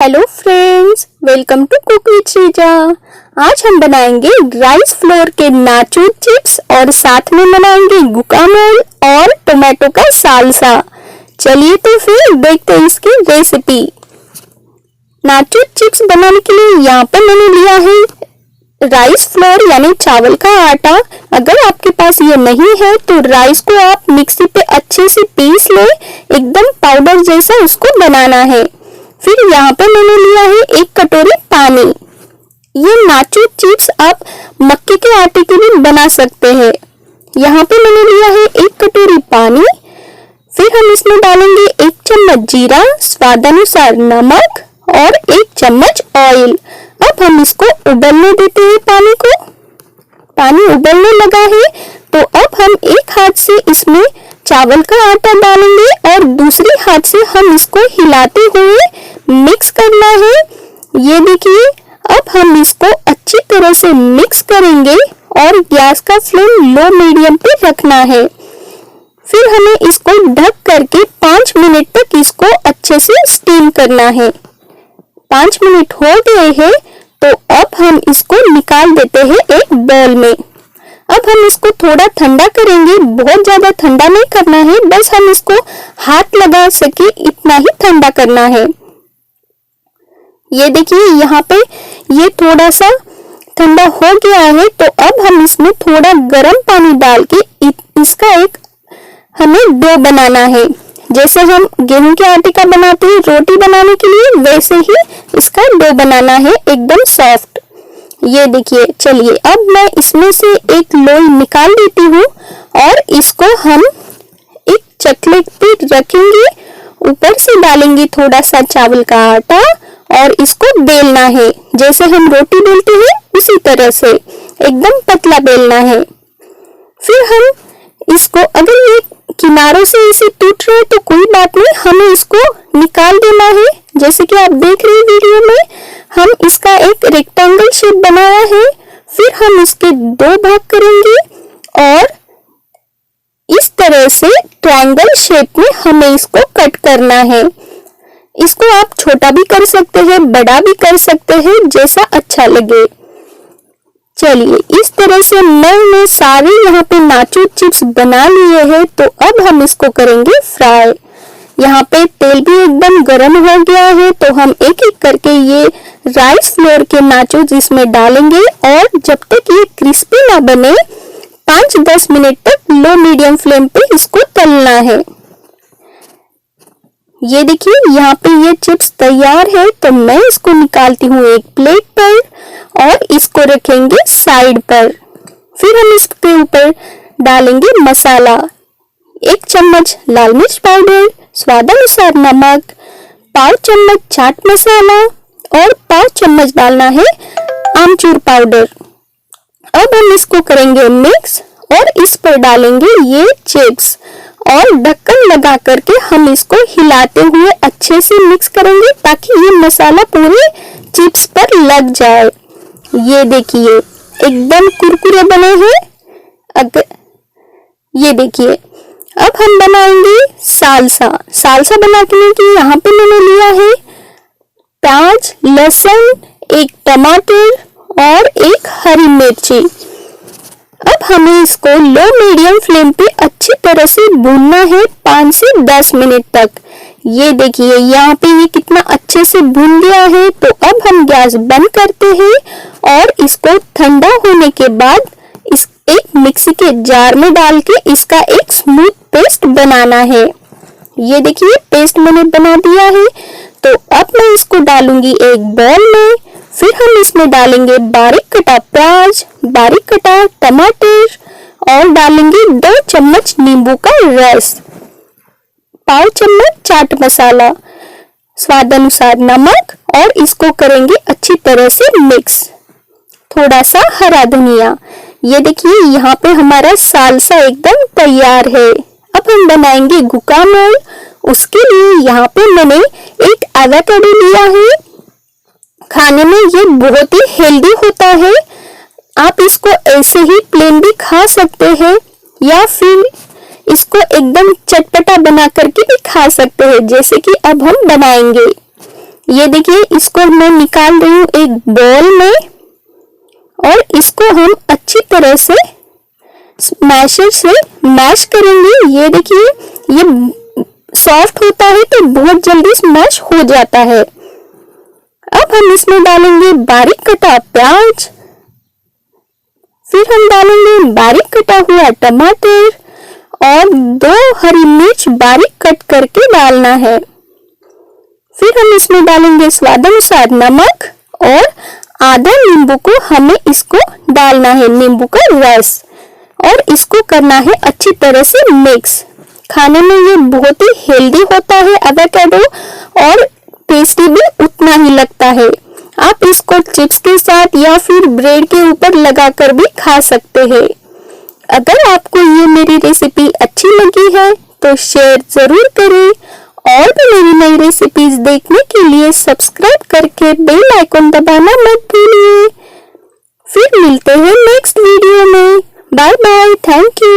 Hello friends, welcome to cook with Shreeja. आज हम बनाएंगे राइस फ्लोर के नाचो चिप्स और साथ में बनाएंगे गुकामोल और टोमेटो का सालसा। चलिए तो फिर देखते हैं इसकी रेसिपी। नाचो चिप्स बनाने के लिए यहाँ पे मैंने लिया है राइस फ्लोर यानी चावल का आटा। अगर आपके पास ये नहीं है तो राइस को आप मिक्सी पे अच्छे से पीस ले, एकदम पाउडर जैसा उसको बनाना है। फिर यहाँ पे मैंने लिया है 1 कटोरी पानी। ये नाचो चिप्स आप मक्के के आटे के भी बना सकते हैं। यहाँ पे मैंने लिया है 1 कटोरी पानी। फिर हम इसमें डालेंगे 1 चम्मच जीरा, स्वादानुसार नमक और 1 चम्मच ऑयल। अब हम इसको उबलने देते हैं पानी को। पानी उबलने लगा है तो अब हम एक हाथ से इसमें चावल का आटा डालेंगे और दूसरे हाथ से हम इसको हिलाते हुए मिक्स करना है। ये देखिए, अब हम इसको अच्छी तरह से मिक्स करेंगे और गैस का फ्लेम लो मीडियम पे रखना है। फिर हमें इसको ढक करके 5 मिनट तक इसको अच्छे से स्टीम करना है। 5 मिनट हो गए हैं तो अब हम इसको निकाल देते हैं एक बाउल में। अब हम इसको थोड़ा ठंडा करेंगे, बहुत ज्यादा ठंडा नहीं करना है, बस हम इसको हाथ लगा सके इतना ही ठंडा करना है। ये देखिए, यहाँ पे ये थोड़ा सा ठंडा हो गया है तो अब हम इसमें थोड़ा गर्म पानी डाल के इसका एक हमें डो बनाना है। जैसे हम गेहूं के आटे का बनाते हैं रोटी बनाने के लिए, वैसे ही इसका डो बनाना है, एकदम सॉफ्ट। ये देखिए, चलिए अब मैं इसमें से एक लोई निकाल देती हूँ और इसको हम एक चकले पे रखेंगे। ऊपर से डालेंगे थोड़ा सा चावल का आटा और इसको बेलना है। जैसे हम रोटी बेलते हैं उसी तरह से एकदम पतला बेलना है। फिर हम इसको, अगर ये किनारों से इसे टूट रहे तो कोई बात नहीं, हमें इसको निकाल देना है। जैसे कि आप देख रहे हैं वीडियो में, हम इसका एक रेक्टेंगल शेप बनाया है। फिर हम इसके 2 भाग करेंगे और इस तरह से ट्रायंगल शेप में हमें इसको कट करना है। इसको आप छोटा भी कर सकते हैं, बड़ा भी कर सकते हैं, जैसा अच्छा लगे। चलिए, इस तरह से मैंने सारे यहाँ पे नाचो चिप्स बना लिए हैं तो अब हम इसको करेंगे फ्राई। यहाँ पे तेल भी एकदम गर्म हो गया है तो हम एक एक करके ये राइस फ्लोर के नाचोस इसमें डालेंगे और जब तक ये क्रिस्पी ना बने 5-10 मिनट तक लो मीडियम फ्लेम पे इसको तलना है। ये देखिए, यहाँ पे ये चिप्स तैयार है तो मैं इसको निकालती हूँ एक प्लेट पर और इसको रखेंगे साइड पर। फिर हम इसके ऊपर डालेंगे मसाला, 1 चम्मच लाल मिर्च पाउडर, स्वादानुसार नमक, 5 चम्मच चाट मसाला और 5 चम्मच डालना है आमचूर पाउडर। अब हम इसको करेंगे मिक्स और इस पर डालेंगे ये चिप्स और ढक्कन लगा करके हम इसको हिलाते हुए अच्छे से मिक्स करेंगे ताकि ये मसाला पूरे चिप्स पर लग जाए। ये देखिए, एकदम कुरकुरे बने हैं। अगर ये देखिए, अब हम बनाएंगे सालसा। सालसा बनाने के यहाँ पे मैंने लिया है प्याज, लहसुन, 1 टमाटर और 1 हरी मिर्ची। अब हमें इसको लो मीडियम फ्लेम पे अच्छी तरह से भूनना है 5 से 10 मिनट तक। ये देखिए, यहाँ पे ये कितना अच्छे से भून गया है तो अब हम गैस बंद करते हैं और इसको ठंडा होने के बाद इस एक मिक्सी के जार में डाल के इसका एक स्मूथ पेस्ट बनाना है। ये देखिए, पेस्ट मैंने बना दिया है तो अब मैं इसको डालूंगी एक बाउल में। फिर हम इसमें डालेंगे बारीक कटा प्याज, बारीक कटा टमाटर और डालेंगे 2 चम्मच नींबू का रस, 5 चम्मच चाट मसाला, स्वादानुसार नमक और इसको करेंगे अच्छी तरह से मिक्स। थोड़ा सा हरा धनिया। ये देखिए, यहाँ पे हमारा सालसा एकदम तैयार है। अब हम बनाएंगे गुकामोल। उसके लिए यहाँ पे मैंने एक एवोकाडो लिया है। खाने में ये बहुत ही हेल्दी होता है। आप इसको ऐसे ही प्लेन भी खा सकते हैं या फिर इसको एकदम चटपटा बना करके भी खा सकते हैं, जैसे कि अब हम बनाएंगे। ये देखिए, इसको मैं निकाल रही हूँ एक बाउल में और इसको हम अच्छी तरह से मैशर से मैश करेंगे। ये देखिए, ये सॉफ्ट होता है तो बहुत जल्दी स्मैश हो जाता है। अब हम इसमें डालेंगे बारीक कटा प्याज, फिर हम डालेंगे बारीक कटा हुआ टमाटर और 2 हरी मिर्च बारीक कट करके डालना है। फिर हम इसमें डालेंगे स्वादानुसार नमक और आधा नींबू को हमें इसको डालना है, नींबू का रस, और इसको करना है अच्छी तरह से मिक्स। खाने में ये बहुत ही हेल्दी होता है एवोकाडो, और टेस्टी भी उतना ही लगता है। आप इसको चिप्स के साथ या फिर ब्रेड के ऊपर लगाकर भी खा सकते हैं। अगर आपको ये मेरी रेसिपी अच्छी लगी है तो शेयर जरूर करें, और भी मेरी नई रेसिपीज देखने के लिए सब्सक्राइब करके बेल आइकन दबाना मत भूलिए। फिर मिलते हैं नेक्स्ट वीडियो में। Bye bye, thank you.